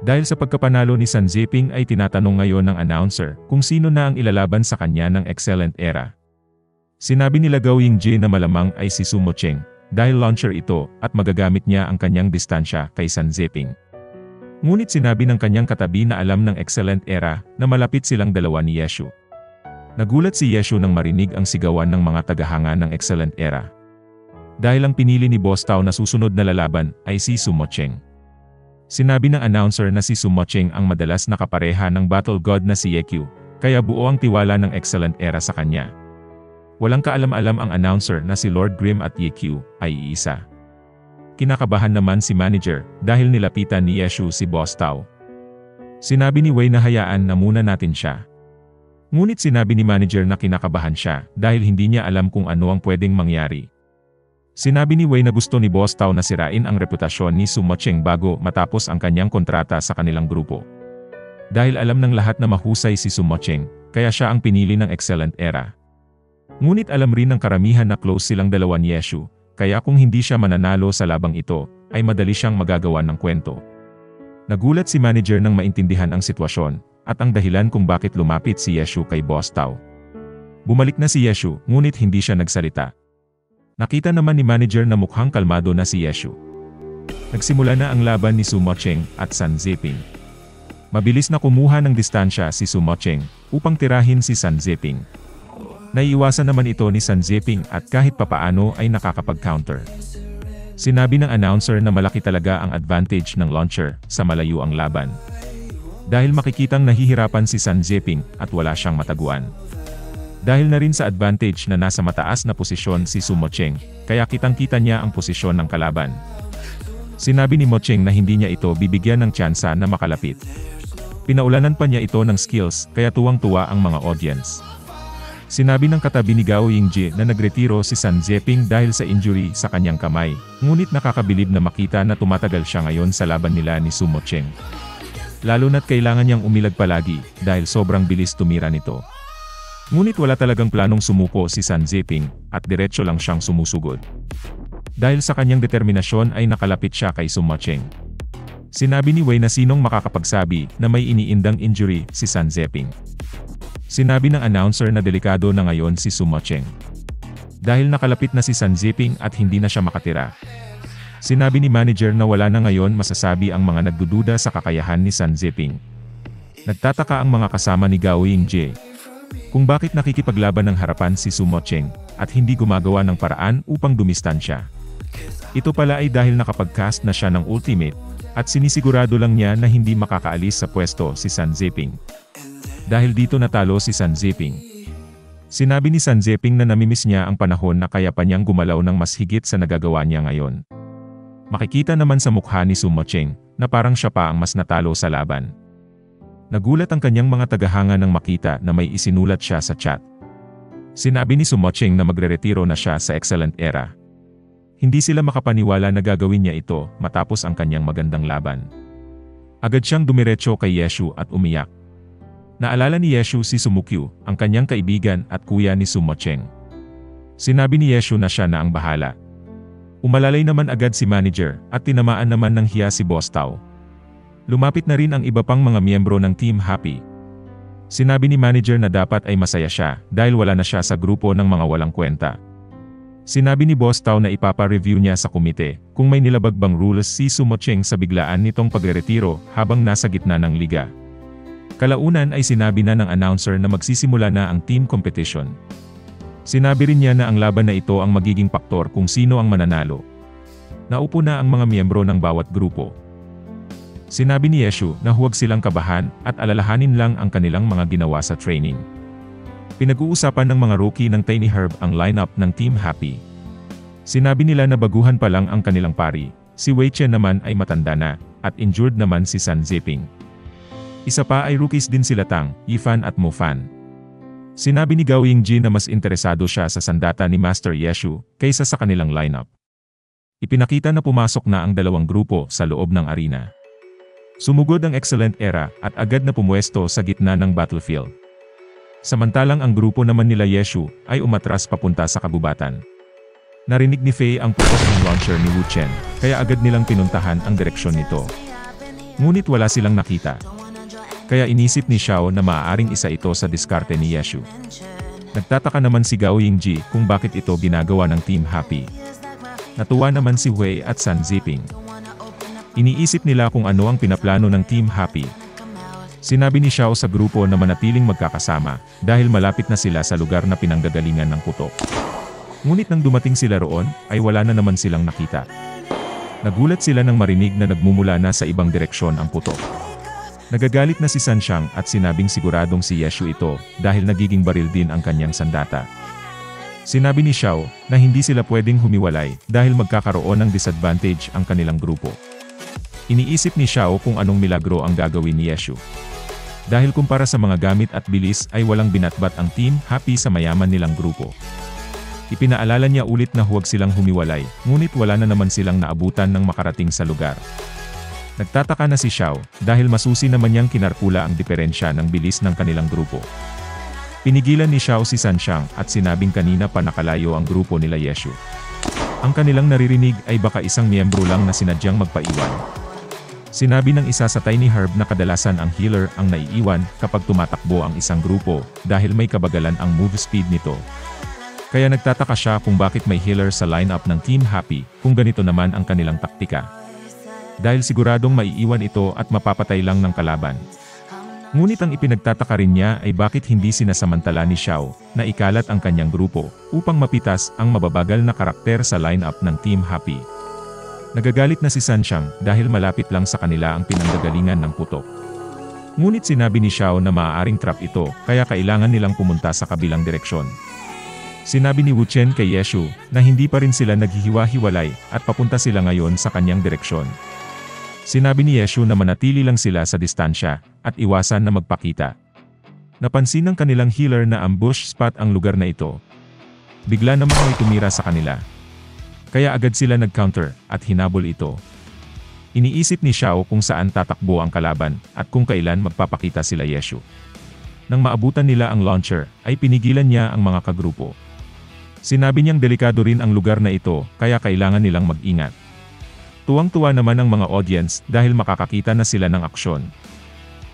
Dahil sa pagkapanalo ni San Zeping ay tinatanong ngayon ng announcer kung sino na ang ilalaban sa kanya ng Excellent Era. Sinabi nila Gao Yingji na malamang ay si Sumo Cheng, dahil launcher ito at magagamit niya ang kanyang distansya kay San Zeping. Ngunit sinabi ng kanyang katabi na alam ng Excellent Era na malapit silang dalawa ni Yeshu. Nagulat si Yeshu nang marinig ang sigawan ng mga tagahanga ng Excellent Era. Dahil ang pinili ni Boss Tao na susunod na lalaban ay si Sumo Cheng. Sinabi ng announcer na si Sumo Cheng ang madalas nakapareha ng battle god na si Yekyu, kaya buo ang tiwala ng Excellent Era sa kanya. Walang kaalam-alam ang announcer na si Lord Grimm at Yekyu ay iisa. Kinakabahan naman si manager dahil nilapitan ni Yeshu si Boss Tao. Sinabi ni Wei na hayaan na muna natin siya. Ngunit sinabi ni manager na kinakabahan siya dahil hindi niya alam kung ano ang pwedeng mangyari. Sinabi ni Wei na gusto ni Boss Tao na sirain ang reputasyon ni Sumo Cheng bago matapos ang kanyang kontrata sa kanilang grupo. Dahil alam ng lahat na mahusay si Sumo Cheng, kaya siya ang pinili ng Excellent Era. Ngunit alam rin ng karamihan na close silang dalawa ni Yeshu, kaya kung hindi siya mananalo sa labang ito, ay madali siyang magagawa ng kwento. Nagulat si manager nang maintindihan ang sitwasyon, at ang dahilan kung bakit lumapit si Yeshu kay Boss Tao. Bumalik na si Yeshu, ngunit hindi siya nagsalita. Nakita naman ni manager na mukhang kalmado na si Yeshu. Nagsimula na ang laban ni Sumo Cheng at San Zeping. Mabilis na kumuha ng distansya si Sumo Cheng upang tirahin si San Zeping. Naiiwasan naman ito ni San Zeping at kahit papaano ay nakakapag-counter. Sinabi ng announcer na malaki talaga ang advantage ng launcher sa malayo ang laban. Dahil makikitang nahihirapan si San Zeping at wala siyang mataguan. Dahil na rin sa advantage na nasa mataas na posisyon si Sumo Cheng, kaya kitang-kita niya ang posisyon ng kalaban. Sinabi ni Mo Cheng na hindi niya ito bibigyan ng tsansa na makalapit. Pinaulanan pa niya ito ng skills, kaya tuwang-tuwa ang mga audience. Sinabi ng katabi ni Gao Yingji na nagretiro si San Zeping dahil sa injury sa kanyang kamay, ngunit nakakabilib na makita na tumatagal siya ngayon sa laban nila ni Sumo Cheng. Lalo na't kailangan niyang umilag palagi dahil sobrang bilis tumira nito. Ngunit wala talagang planong sumuko si San Zeping, at diretso lang siyang sumusugod. Dahil sa kanyang determinasyon ay nakalapit siya kay Sumo Cheng. Sinabi ni Wei na sinong makakapagsabi na may iniindang injury si San Zeping. Sinabi ng announcer na delikado na ngayon si Sumo Cheng. Dahil nakalapit na si San Zeping at hindi na siya makatira. Sinabi ni manager na wala na ngayon masasabi ang mga nagdududa sa kakayahan ni San Zeping. Nagtataka ang mga kasama ni Gao Yingji kung bakit nakikipaglaban ng harapan si Sumo Cheng at hindi gumagawa ng paraan upang dumistansya. Ito pala ay dahil nakapag-cast na siya ng ultimate at sinisigurado lang niya na hindi makakaalis sa pwesto si San Zeping. Dahil dito natalo si San Zeping. Sinabi ni San Zeping na namimiss niya ang panahon na kaya pa niyang gumalaw ng mas higit sa nagagawa niya ngayon. Makikita naman sa mukha ni Sumo Cheng na parang siya pa ang mas natalo sa laban. Nagulat ang kanyang mga tagahanga nang makita na may isinulat siya sa chat. Sinabi ni Sumo Cheng na magreretiro na siya sa Excellent Era. Hindi sila makapaniwala na gagawin niya ito matapos ang kanyang magandang laban. Agad siyang dumiretso kay Yeshu at umiyak. Naalala ni Yeshu si Sumukyu, ang kanyang kaibigan at kuya ni Sumo Cheng. Sinabi ni Yeshu na siya na ang bahala. Umalalay naman agad si manager at tinamaan naman ng hiya si Boss Tao. Lumapit na rin ang iba pang mga miyembro ng Team Happy. Sinabi ni manager na dapat ay masaya siya dahil wala na siya sa grupo ng mga walang kwenta. Sinabi ni Boss Tao na ipapa-review niya sa komite kung may nilabag bang rules si Sumo Cheng sa biglaan nitong pagreretiro habang nasa gitna ng liga. Kalaunan ay sinabi na ng announcer na magsisimula na ang team competition. Sinabi rin niya na ang laban na ito ang magiging faktor kung sino ang mananalo. Naupo na ang mga miyembro ng bawat grupo. Sinabi ni Yeshu na huwag silang kabahan at alalahanin lang ang kanilang mga ginawa sa training. Pinag-uusapan ng mga rookie ng Tiny Herb ang lineup ng Team Happy. Sinabi nila na baguhan pa lang ang kanilang pari, si Wei Chen naman ay matanda na, at injured naman si San Zeping. Isa pa ay rookies din sila Tang, Yifan at Mo Fan. Sinabi ni Gao Yingji na mas interesado siya sa sandata ni Master Yeshu kaysa sa kanilang lineup. Ipinakita na pumasok na ang dalawang grupo sa loob ng arena. Sumugod ang Excellent Era at agad na pumuesto sa gitna ng battlefield. Samantalang ang grupo naman nila Yeshu ay umatras papunta sa kagubatan. Narinig ni Fei ang putok ng launcher ni Wu Chen, kaya agad nilang pinuntahan ang direksyon nito. Ngunit wala silang nakita. Kaya inisip ni Xiao na maaaring isa ito sa diskarte ni Yeshu. Nagtataka naman si Gao Yingji kung bakit ito ginagawa ng Team Happy. Natuwa naman si Wei at San Ziping. Iniisip nila kung ano ang pinaplano ng Team Happy. Sinabi ni Xiao sa grupo na manatiling magkakasama dahil malapit na sila sa lugar na pinanggagalingan ng putok. Ngunit nang dumating sila roon, ay wala na naman silang nakita. Nagulat sila nang marinig na nagmumula na sa ibang direksyon ang putok. Nagagalit na si Sanxiang at sinabing siguradong si Yeshu ito dahil nagiging baril din ang kanyang sandata. Sinabi ni Xiao na hindi sila pwedeng humiwalay dahil magkakaroon ng disadvantage ang kanilang grupo. Iniisip ni Xiao kung anong milagro ang gagawin ni Yeshu. Dahil kumpara sa mga gamit at bilis ay walang binatbat ang Team Happy sa mayaman nilang grupo. Ipinaalala niya ulit na huwag silang humiwalay, ngunit wala na naman silang naabutan ng makarating sa lugar. Nagtataka na si Xiao dahil masusi naman niyang kinarkula ang diferensya ng bilis ng kanilang grupo. Pinigilan ni Xiao si Sanxiang at sinabing kanina pa nakalayo ang grupo nila Yeshu. Ang kanilang naririnig ay baka isang miyembro lang na sinadyang magpaiwan. Sinabi ng isa sa Tiny Herb na kadalasan ang healer ang naiiwan kapag tumatakbo ang isang grupo dahil may kabagalan ang move speed nito. Kaya nagtataka siya kung bakit may healer sa lineup ng Team Happy kung ganito naman ang kanilang taktika. Dahil siguradong maiiwan ito at mapapatay lang ng kalaban. Ngunit ang ipinagtataka rin niya ay bakit hindi sinasamantala ni Xiao na ikalat ang kanyang grupo upang mapitas ang mababagal na karakter sa lineup ng Team Happy. Nagagalit na si Sanxiang dahil malapit lang sa kanila ang pinanggagalingan ng putok. Ngunit sinabi ni Xiao na maaaring trap ito kaya kailangan nilang pumunta sa kabilang direksyon. Sinabi ni Wu Chen kay Yeshu na hindi pa rin sila naghihiwa-hiwalay at papunta sila ngayon sa kanyang direksyon. Sinabi ni Yeshu na manatili lang sila sa distansya at iwasan na magpakita. Napansin ng kanilang healer na ambush spot ang lugar na ito. Bigla namang may tumira sa kanila. Kaya agad sila nag-counter at hinabol ito. Iniisip ni Xiao kung saan tatakbo ang kalaban at kung kailan magpapakita sila Yeshu. Nang maabutan nila ang launcher, ay pinigilan niya ang mga kagrupo. Sinabi niyang delikado rin ang lugar na ito kaya kailangan nilang mag-ingat. Tuwang-tuwa naman ang mga audience dahil makakakita na sila ng aksyon.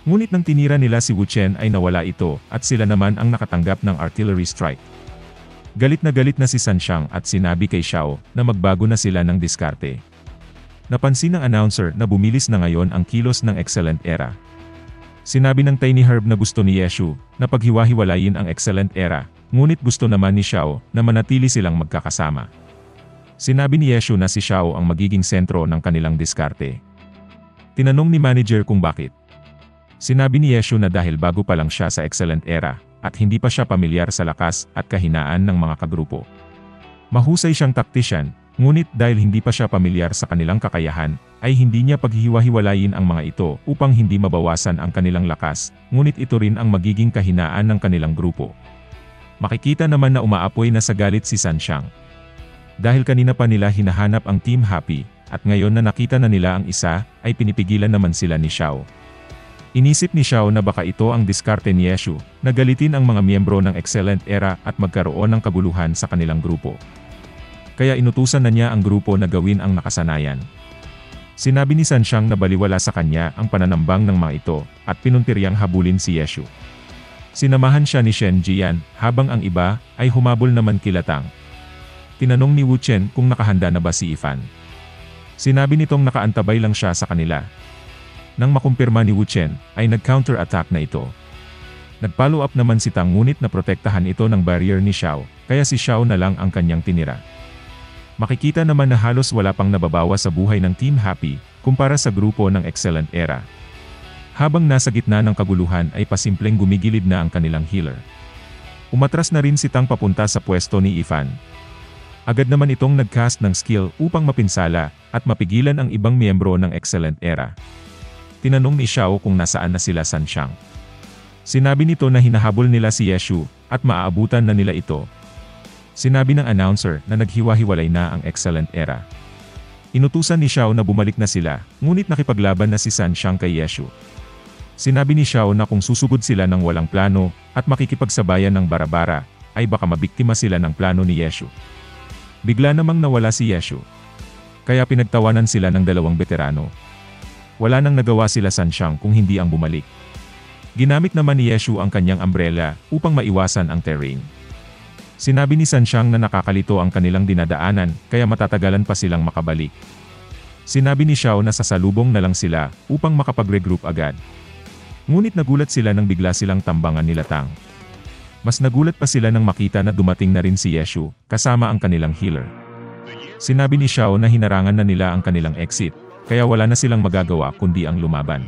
Ngunit nang tinira nila si Wu Chen ay nawala ito at sila naman ang nakatanggap ng artillery strike. Galit na si Sanxiang at sinabi kay Xiao na magbago na sila ng diskarte. Napansin ng announcer na bumilis na ngayon ang kilos ng Excellent Era. Sinabi ng Tiny Herb na gusto ni Yeshu na paghiwa-hiwalayin ang Excellent Era, ngunit gusto naman ni Xiao na manatili silang magkakasama. Sinabi ni Yeshu na si Xiao ang magiging sentro ng kanilang diskarte. Tinanong ni manager kung bakit. Sinabi ni Yeshu na dahil bago pa lang siya sa Excellent Era, at hindi pa siya pamilyar sa lakas at kahinaan ng mga kagrupo. Mahusay siyang taktisyan, ngunit dahil hindi pa siya pamilyar sa kanilang kakayahan, ay hindi niya paghihiwa-hiwalayin ang mga ito upang hindi mabawasan ang kanilang lakas, ngunit ito rin ang magiging kahinaan ng kanilang grupo. Makikita naman na umaapoy na sa galit si Sanxiang. Dahil kanina pa nila hinahanap ang Team Happy, at ngayon na nakita na nila ang isa, ay pinipigilan naman sila ni Xiao. Inisip ni Xiao na baka ito ang diskarte ni Yeshu, na galitin ang mga miyembro ng Excellent Era at magkaroon ng kaguluhan sa kanilang grupo. Kaya inutusan na niya ang grupo na gawin ang nakasanayan. Sinabi ni Sanxiang na baliwala sa kanya ang pananambang ng mga ito, at pinuntiryang habulin si Yeshu. Sinamahan siya ni Shen Jian, habang ang iba ay humabol naman kilatang. Tinanong ni Wu Chen kung nakahanda na ba si Ifan. Sinabi nitong nakaantabay lang siya sa kanila. Nang makumpirma ni Wu Chen, ay nag-counter-attack na ito. Nag-follow up naman si Tang ngunit naprotektahan ito ng barrier ni Xiao, kaya si Xiao na lang ang kanyang tinira. Makikita naman na halos wala pang nababawa sa buhay ng Team Happy, kumpara sa grupo ng Excellent Era. Habang nasa gitna ng kaguluhan ay pasimpleng gumigilid na ang kanilang healer. Umatras na rin si Tang papunta sa pwesto ni Ifan. Agad naman itong nag-cast ng skill upang mapinsala at mapigilan ang ibang miyembro ng Excellent Era. Tinanong ni Xiao kung nasaan na sila Sanxiang. Sinabi nito na hinahabol nila si Yeshu at maaabutan na nila ito. Sinabi ng announcer na naghiwa-hiwalay na ang Excellent Era. Inutusan ni Xiao na bumalik na sila, ngunit nakipaglaban na si Sanxiang kay Yeshu. Sinabi ni Xiao na kung susugod sila ng walang plano at makikipagsabayan ng bara-bara, ay baka mabiktima sila ng plano ni Yeshu. Bigla namang nawala si Yeshu. Kaya pinagtawanan sila ng dalawang veterano. Wala nang nagawa sila Sanshang kung hindi ang bumalik. Ginamit naman ni Yeshu ang kanyang umbrella upang maiwasan ang terrain. Sinabi ni Sanshang na nakakalito ang kanilang dinadaanan kaya matatagalan pa silang makabalik. Sinabi ni Xiao na sasalubong na lang sila upang makapag-regroup agad. Ngunit nagulat sila nang bigla silang tambangan nila Tang. Mas nagulat pa sila nang makita na dumating na rin si Yeshu kasama ang kanilang healer. Sinabi ni Xiao na hinarangan na nila ang kanilang exit, kaya wala na silang magagawa kundi ang lumaban.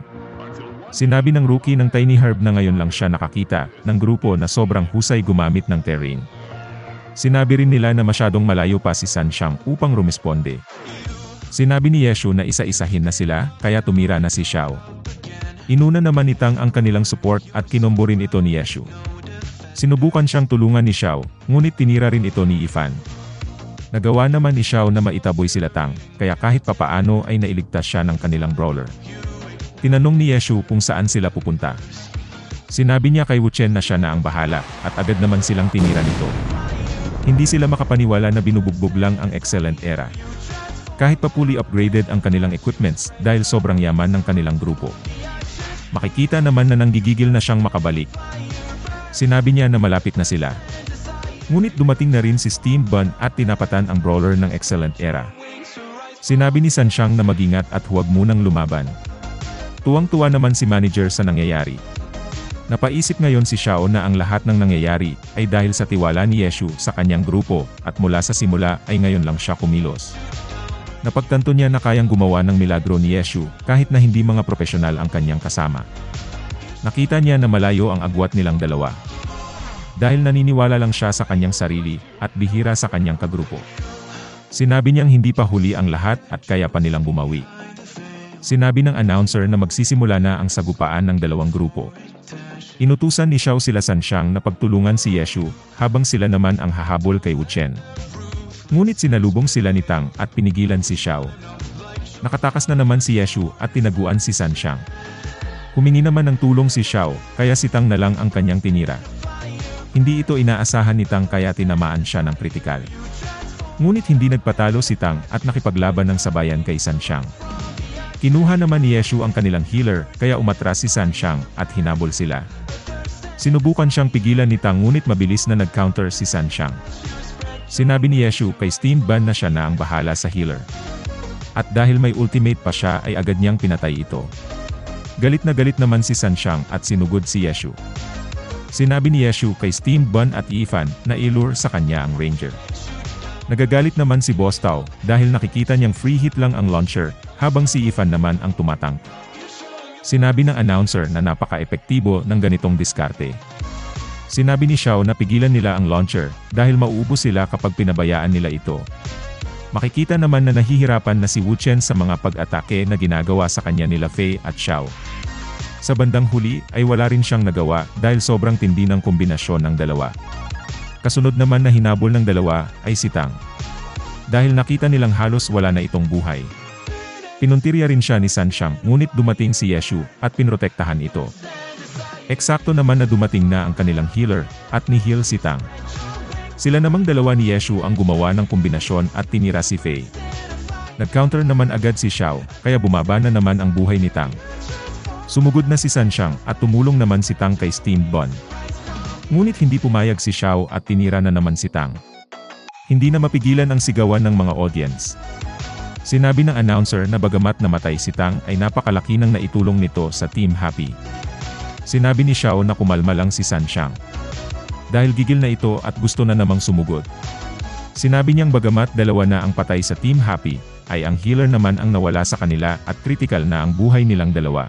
Sinabi ng rookie ng Tiny Herb na ngayon lang siya nakakita ng grupo na sobrang husay gumamit ng terrain. Sinabi rin nila na masyadong malayo pa si Sanshang upang rumisponde. Sinabi ni Yeshu na isa-isahin na sila, kaya tumira na si Xiao. Inuna naman ni Tang ang kanilang support at kinombo rin ito ni Yeshu. Sinubukan siyang tulungan ni Xiao, ngunit tinira rin ito ni Ifan. Nagawa naman ni Xiao na maitaboy sila Tang, kaya kahit papaano ay nailigtas siya ng kanilang brawler. Tinanong ni Yeshu kung saan sila pupunta. Sinabi niya kay Wu Chen na siya na ang bahala, at agad naman silang tinira nito. Hindi sila makapaniwala na binubugbog lang ang Excellent Era. Kahit pa fully upgraded ang kanilang equipments dahil sobrang yaman ng kanilang grupo. Makikita naman na nanggigigil na siyang makabalik. Sinabi niya na malapit na sila. Ngunit dumating na rin si Steam Bun at tinapatan ang brawler ng Excellent Era. Sinabi ni Sanshang na mag-ingat at huwag munang lumaban. Tuwang-tuwa naman si manager sa nangyayari. Napaisip ngayon si Xiao na ang lahat ng nangyayari ay dahil sa tiwala ni Yeshu sa kanyang grupo at mula sa simula ay ngayon lang siya kumilos. Napagtanto niya na kayang gumawa ng milagro ni Yeshu kahit na hindi mga profesional ang kanyang kasama. Nakita niya na malayo ang agwat nilang dalawa. Dahil naniniwala lang siya sa kanyang sarili at bihira sa kanyang kagrupo. Sinabi niyang hindi pa huli ang lahat at kaya pa nilang bumawi. Sinabi ng announcer na magsisimula na ang sagupaan ng dalawang grupo. Inutusan ni Xiao sila Sanshang na pagtulungan si Yeshu habang sila naman ang hahabol kay Wu Chen. Ngunit sinalubong sila ni Tang at pinigilan si Xiao. Nakatakas na naman si Yeshu at tinaguan si Sanshang. Humingi naman ng tulong si Xiao kaya si Tang na lang ang kanyang tinira. Hindi ito inaasahan ni Tang kaya tinamaan siya ng kritikal. Ngunit hindi nagpatalo si Tang at nakipaglaban ng sabayan kay Sanshang. Kinuha naman ni Yeshu ang kanilang healer kaya umatras si Sanshang at hinabol sila. Sinubukan siyang pigilan ni Tang ngunit mabilis na nag-counter si Sanshang. Sinabi ni Yeshu kay Steam Bun na siya na ang bahala sa healer. At dahil may ultimate pa siya ay agad niyang pinatay ito. Galit na galit naman si Sanshang at sinugod si Yeshu. Sinabi ni Yeshu kay Steam Bun at Ifan na ilure sa kanya ang Ranger. Nagagalit naman si Boss Tao dahil nakikita niyang free hit lang ang launcher habang si Ifan naman ang tumatang. Sinabi ng announcer na napaka-epektibo ng ganitong diskarte. Sinabi ni Xiao na pigilan nila ang launcher dahil mauubos sila kapag pinabayaan nila ito. Makikita naman na nahihirapan na si Wu Chen sa mga pag-atake na ginagawa sa kanya nila Fei at Xiao. Sa bandang huli ay wala rin siyang nagawa dahil sobrang tindi ng kombinasyon ng dalawa. Kasunod naman na hinabol ng dalawa ay si Tang. Dahil nakita nilang halos wala na itong buhay. Pinuntirya rin siya ni Sanshang ngunit dumating si Yeshu at pinrotektahan ito. Eksakto naman na dumating na ang kanilang healer at ni-heal si Tang. Sila namang dalawa ni Yeshu ang gumawa ng kombinasyon at tinira si Fei. Nag-counter naman agad si Xiao kaya bumaba na naman ang buhay ni Tang. Sumugod na si Sanshang at tumulong naman si Tang kay Steam Bun. Ngunit hindi pumayag si Xiao at tinira na naman si Tang. Hindi na mapigilan ang sigawan ng mga audience. Sinabi ng announcer na bagamat namatay si Tang ay napakalaki ng naitulong nito sa Team Happy. Sinabi ni Xiao na kumalma lang si Sanshang. Dahil gigil na ito at gusto na namang sumugod. Sinabi niyang bagamat dalawa na ang patay sa Team Happy, ay ang healer naman ang nawala sa kanila at critical na ang buhay nilang dalawa.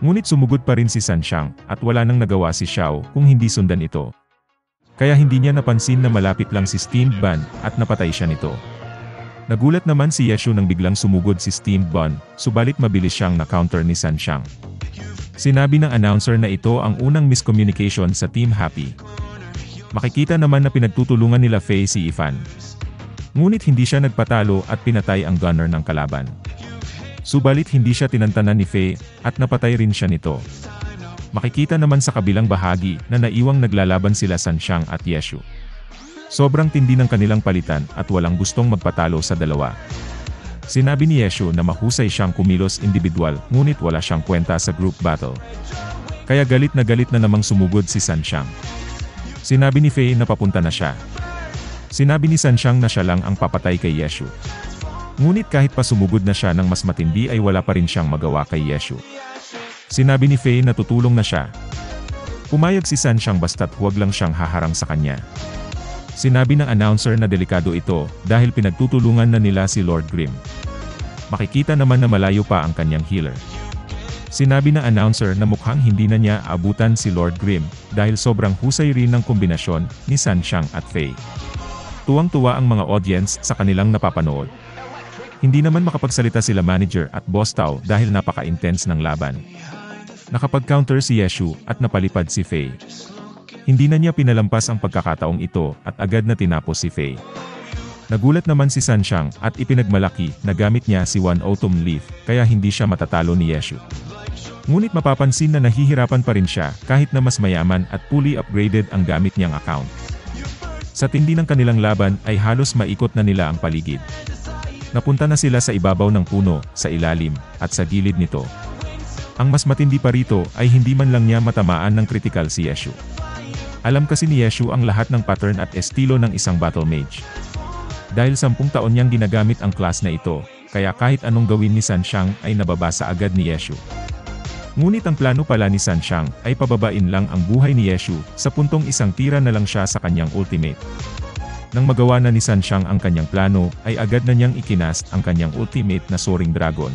Ngunit sumugod pa rin si Sanshang at wala nang nagawa si Xiao kung hindi sundan ito. Kaya hindi niya napansin na malapit lang si Steam Bun at napatay siya nito. Nagulat naman si Yeshu nang biglang sumugod si Steam Bun, subalit mabilis siyang na-counter ni Sanshang. Sinabi ng announcer na ito ang unang miscommunication sa Team Happy. Makikita naman na pinagtutulungan nila Fei si Ifan. Ngunit hindi siya nagpatalo at pinatay ang gunner ng kalaban. Subalit hindi siya tinantanan ni Fei at napatay rin siya nito. Makikita naman sa kabilang bahagi na naiwang naglalaban sila Sanshang at Yeshu. Sobrang tindi ng kanilang palitan at walang gustong magpatalo sa dalawa. Sinabi ni Yeshu na mahusay siyang kumilos individual, ngunit wala siyang kwenta sa group battle. Kaya galit na namang sumugod si Sanshang. Sinabi ni Faye na papunta na siya. Sinabi ni Sanshang na siya lang ang papatay kay Yeshu. Ngunit kahit pa sumugod na siya ng mas matindi ay wala pa rin siyang magawa kay Yeshu. Sinabi ni Faye na tutulong na siya. Pumayag si Sanshang basta't huwag lang siyang haharang sa kanya. Sinabi ng announcer na delikado ito dahil pinagtutulungan na nila si Lord Grimm. Makikita naman na malayo pa ang kanyang healer. Sinabi ng announcer na mukhang hindi na niya abutan si Lord Grimm dahil sobrang husay rin ng kombinasyon ni Sanshang at Faye. Tuwang-tuwa ang mga audience sa kanilang napapanood. Hindi naman makapagsalita sila manager at boss Tao dahil napaka-intense ng laban. Nakapag-counter si Yeshu at napalipad si Faye. Hindi na niya pinalampas ang pagkakataong ito at agad na tinapos si Faye. Nagulat naman si Sanshang at ipinagmalaki na gamit niya si One Autumn Leaf kaya hindi siya matatalo ni Yeshu. Ngunit mapapansin na nahihirapan pa rin siya kahit na mas mayaman at fully upgraded ang gamit niyang account. Sa tindi ng kanilang laban ay halos maikot na nila ang paligid. Napunta na sila sa ibabaw ng puno, sa ilalim, at sa gilid nito. Ang mas matindi pa rito ay hindi man lang niya matamaan ng critical si Yeshu. Alam kasi ni Yeshu ang lahat ng pattern at estilo ng isang battle mage. Dahil 10 taon niyang ginagamit ang class na ito, kaya kahit anong gawin ni Sanshang ay nababasa agad ni Yeshu. Ngunit ang plano pala ni Sanshang ay pababain lang ang buhay ni Yeshu sa puntong isang tira na lang siya sa kanyang ultimate. Nang magawa na ni Sanshang ang kanyang plano, ay agad na niyang ikinast ang kanyang ultimate na Soaring Dragon.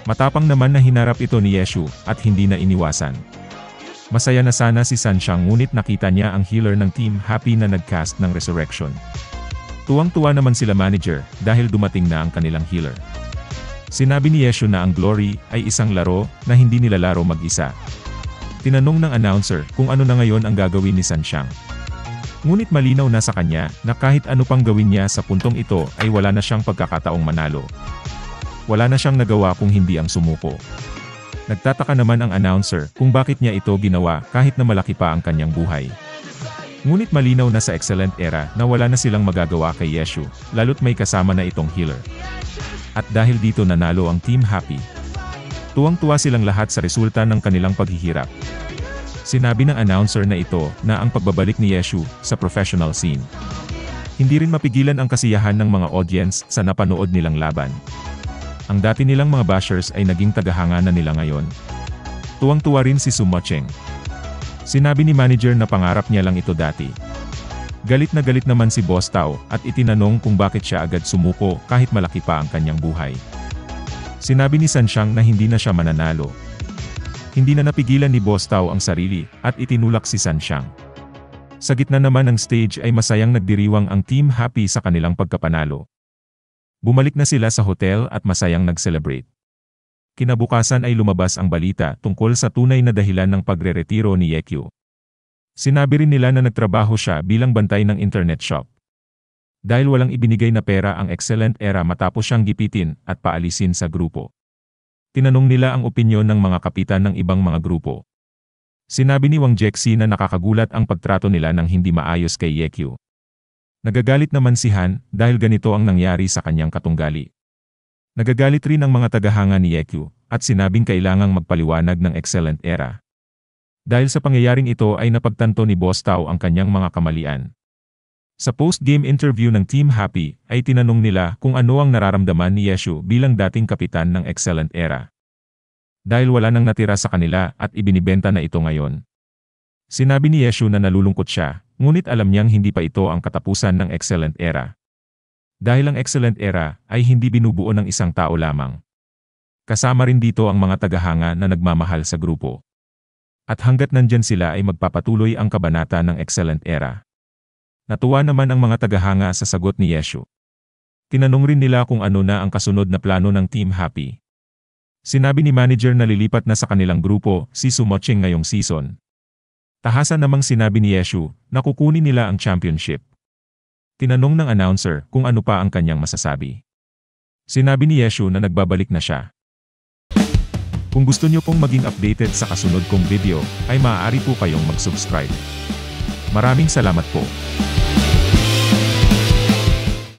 Matapang naman na hinarap ito ni Yeshu at hindi na iniwasan. Masaya na sana si Sanshang ngunit nakita niya ang healer ng Team Happy na nagcast ng Resurrection. Tuwang-tuwa naman sila manager dahil dumating na ang kanilang healer. Sinabi ni Yeshu na ang Glory ay isang laro na hindi nilalaro mag-isa. Tinanong ng announcer kung ano na ngayon ang gagawin ni Sanshang. Ngunit malinaw na sa kanya na kahit ano pang gawin niya sa puntong ito ay wala na siyang pagkakataong manalo. Wala na siyang nagawa kung hindi ang sumuko. Nagtataka naman ang announcer kung bakit niya ito ginawa kahit na malaki pa ang kanyang buhay. Ngunit malinaw na sa Excellent Era na wala na silang magagawa kay Yeshu, lalo't may kasama na itong healer. At dahil dito nanalo ang Team Happy. Tuwang-tuwa silang lahat sa resulta ng kanilang paghihirap. Sinabi ng announcer na ito na ang pagbabalik ni Yeshu sa professional scene. Hindi rin mapigilan ang kasiyahan ng mga audience sa napanood nilang laban. Ang dati nilang mga bashers ay naging tagahanga na nila ngayon. Tuwang-tuwa rin si Sumo Cheng. Sinabi ni manager na pangarap niya lang ito dati. Galit na galit naman si Boss Tao at itinanong kung bakit siya agad sumuko kahit malaki pa ang kanyang buhay. Sinabi ni Sanshang na hindi na siya mananalo. Hindi na napigilan ni Boss Tao ang sarili at itinulak si Sanshang. Sa gitna naman ng stage ay masayang nagdiriwang ang Team Happy sa kanilang pagkapanalo. Bumalik na sila sa hotel at masayang nag-celebrate. Kinabukasan ay lumabas ang balita tungkol sa tunay na dahilan ng pagre-retiro ni Yekyu. Sinabi rin nila na nagtrabaho siya bilang bantay ng internet shop. Dahil walang ibinigay na pera ang Excellent Era matapos siyang gipitin at paalisin sa grupo. Tinanong nila ang opinyon ng mga kapitan ng ibang mga grupo. Sinabi ni Wang Jexi na nakakagulat ang pagtrato nila ng hindi maayos kay Yekyu. Nagagalit naman si Han dahil ganito ang nangyari sa kanyang katunggali. Nagagalit rin ang mga tagahanga ni Yekyu at sinabing kailangang magpaliwanag ng Excellent Era. Dahil sa pangyayaring ito ay napagtanto ni Boss Tao ang kanyang mga kamalian. Sa post-game interview ng Team Happy ay tinanong nila kung ano ang nararamdaman ni Yeshu bilang dating kapitan ng Excellent Era. Dahil wala nang natira sa kanila at ibinibenta na ito ngayon. Sinabi ni Yeshu na nalulungkot siya, ngunit alam niyang hindi pa ito ang katapusan ng Excellent Era. Dahil ang Excellent Era ay hindi binubuo ng isang tao lamang. Kasama rin dito ang mga tagahanga na nagmamahal sa grupo. At hanggat nandyan sila ay magpapatuloy ang kabanata ng Excellent Era. Natuwa naman ang mga tagahanga sa sagot ni Yeshu. Tinanong rin nila kung ano na ang kasunod na plano ng Team Happy. Sinabi ni manager na lilipat na sa kanilang grupo si Sumo Cheng ngayong season. Tahasan namang sinabi ni Yeshu na kukunin nila ang championship. Tinanong ng announcer kung ano pa ang kanyang masasabi. Sinabi ni Yeshu na nagbabalik na siya. Kung gusto niyo pong maging updated sa kasunod kong video, ay maaari po kayong mag-subscribe. Maraming salamat po.